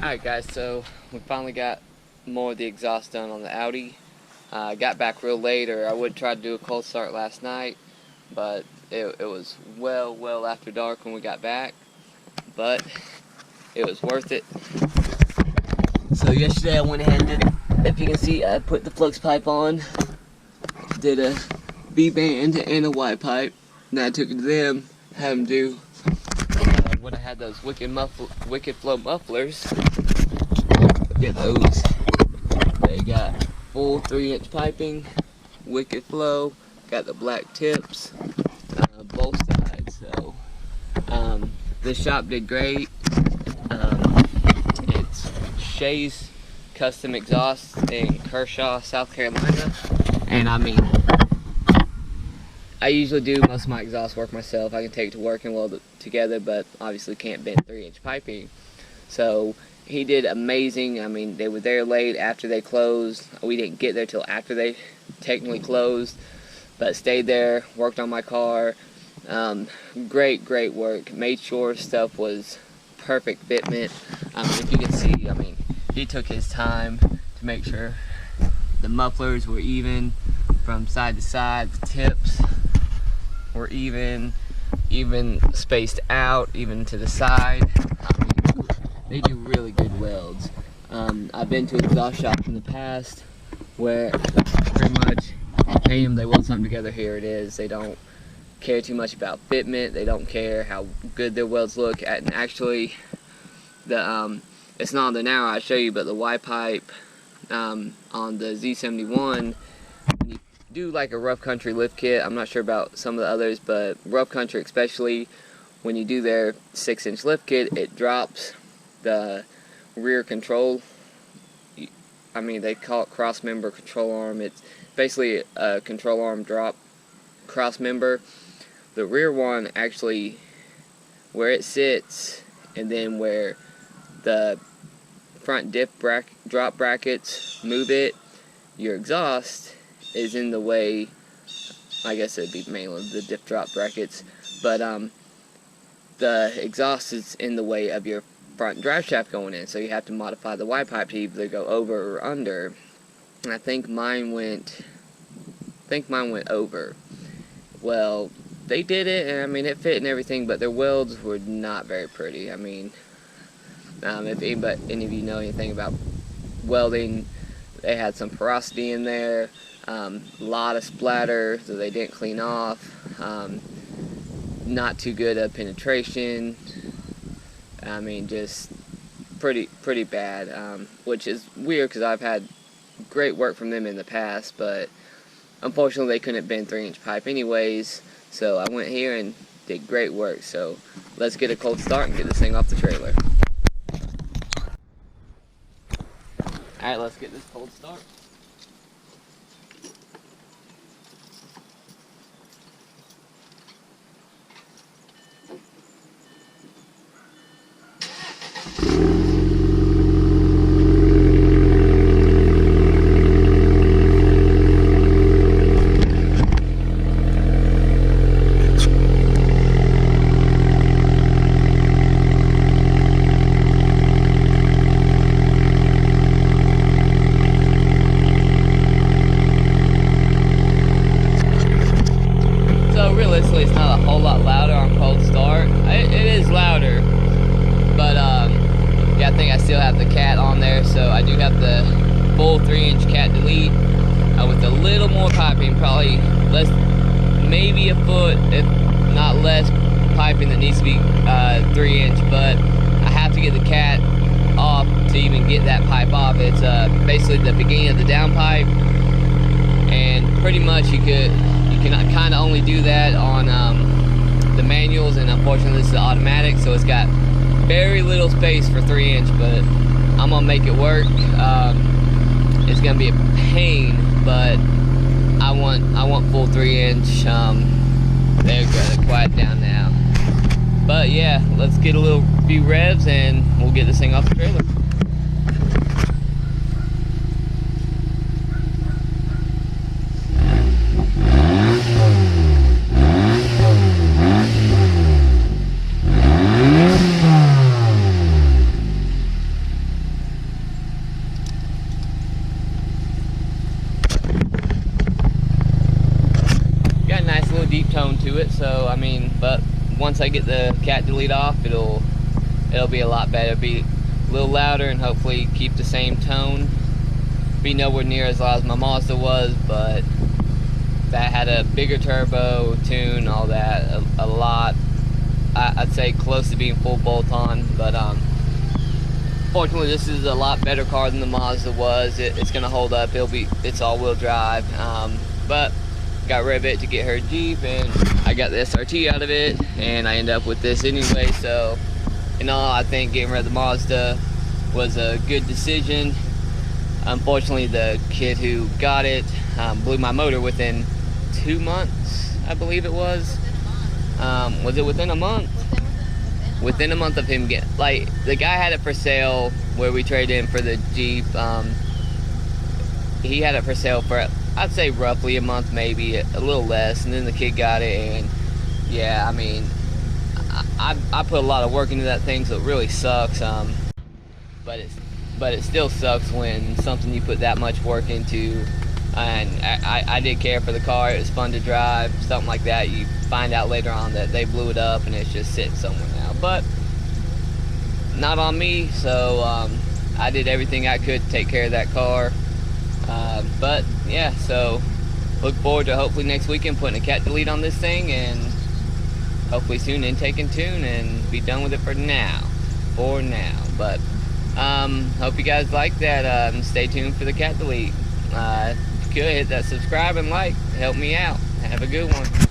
Alright guys, so we finally got more of the exhaust done on the Audi. I got back real late, or I would try to do a cold start last night, but it was well after dark when we got back, but it was worth it. So yesterday I went ahead and did, if you can see, I put the flux pipe on, did a V-band and a Y pipe. Then I took it to them, had them do when I had those wicked flow mufflers. Look at those. They got full 3-inch piping, wicked flow, got the black tips, both sides. So the shop did great. It's Shay's Custom Exhaust in Kershaw, South Carolina, and I mean, I usually do most of my exhaust work myself. I can take it to work and weld it together, but obviously can't bend 3-inch piping. So he did amazing. I mean, they were there late after they closed. We didn't get there till after they technically closed, but stayed there, worked on my car. Great work. Made sure stuff was perfect fitment. If you can see, I mean, he took his time to make sure the mufflers were even from side to side. The tips were even spaced out, even to the side. I mean, they do really good welds. I've been to exhaust shops in the past where pretty much pay them, they weld something together, here it is. They don't care too much about fitment. They don't care how good their welds look. And actually, the it's not on there now, I'll show you, but the Y pipe on the Z71, when you do like a rough country lift kit, I'm not sure about some of the others, but rough country especially, when you do their 6-inch lift kit, it drops the rear control. I mean, they call it cross member control arm. It's basically a control arm drop cross member. The rear one, actually, where it sits and then where the front drop brackets move it, your exhaust is in the way. I guess it'd be mainly the diff drop brackets, but the exhaust is in the way of your front drive shaft going in, so you have to modify the Y pipe to either go over or under. And I think mine went over. Well, they did it, and I mean, it fit and everything, but their welds were not very pretty. I mean, if any of you know anything about welding, they had some porosity in there, a lot of splatter that they didn't clean off, not too good at penetration. I mean, just pretty bad, which is weird because I've had great work from them in the past, but unfortunately they couldn't bend 3-inch pipe anyways, so I went here and did great work. So let's get a cold start and get this thing off the trailer. Alright, let's get this cold start. Realistically, it's not a whole lot louder on cold start. It is louder, but yeah, I think I still have the cat on there, so I do have the full 3-inch cat delete with a little more piping, probably less, maybe a foot, if not less, piping that needs to be 3-inch. But I have to get the cat off to even get that pipe off. It's basically the beginning of the downpipe, and pretty much you can kind of only do that on the manuals, and unfortunately this is automatic, so it's got very little space for 3-inch, but I'm gonna make it work. It's gonna be a pain, but I want full 3-inch. There we go, quiet down now. But yeah, let's get a few revs and we'll get this thing off the trailer. once I get the cat delete off, it'll be a lot better, be a little louder, and hopefully keep the same tone. Be nowhere near as loud as my Mazda was, but that had a bigger turbo, tune, all that, a lot. I'd say close to being full bolt-on, but fortunately this is a lot better car than the Mazda was. It's gonna hold up. It's all-wheel drive, but got rid of it to get her Jeep, and I got the SRT out of it, and I end up with this anyway. So in all, I think getting rid of the Mazda was a good decision. Unfortunately, the kid who got it blew my motor within 2 months, I believe it was. Was it within a month? Within a month of him getting, like, the guy had it for sale where we traded in for the Jeep. He had it for sale for, I'd say, roughly a month, maybe a little less, and then the kid got it, and yeah, I mean, I put a lot of work into that thing, so it really sucks. But it still sucks when something you put that much work into, and I did care for the car. It was fun to drive, something like that. You find out later on that they blew it up and it's just sitting somewhere now, but not on me. So I did everything I could to take care of that car. But yeah, so look forward to hopefully next weekend putting a cat delete on this thing, and hopefully soon intake and tune, and be done with it for now. But hope you guys like that. Stay tuned for the cat delete. If you could, hit that subscribe and like, help me out. Have a good one.